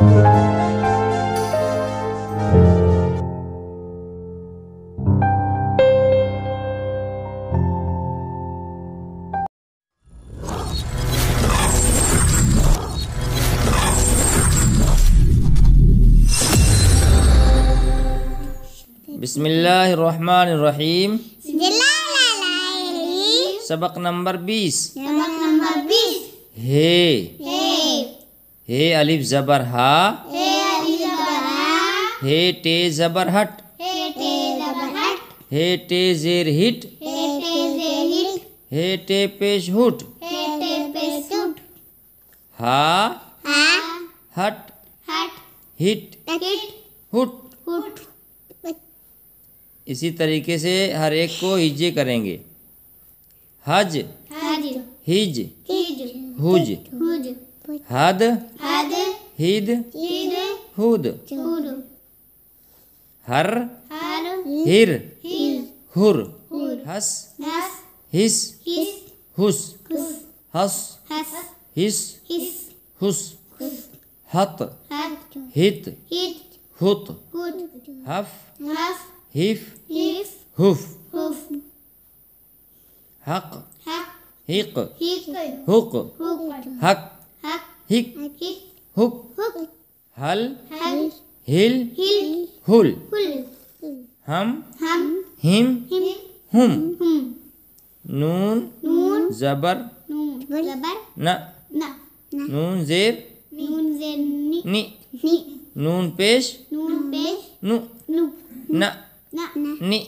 बिस्मिल्लाहिर्रहमानिर्रहीम। सबक नंबर 20। हे अलिफ जबर हा, हे टे जबर हट, हे टे जेर हिट, हे टे पेश हुट, हा हट हिट हुट। इसी तरीके से हर एक को हिज्जे करेंगे। हज हिज हुज, हद हिद हुद, हर हिर हुर, हस हिस हुस, हस हिस हुस, हत हित हुत, हफ हिफ हुफ, हक हिक हुक, हक हिक हुक, हल हिल हुल, हम हिम हुम। नून जबर न, नून जेर नि, नून पेश नु, न नि।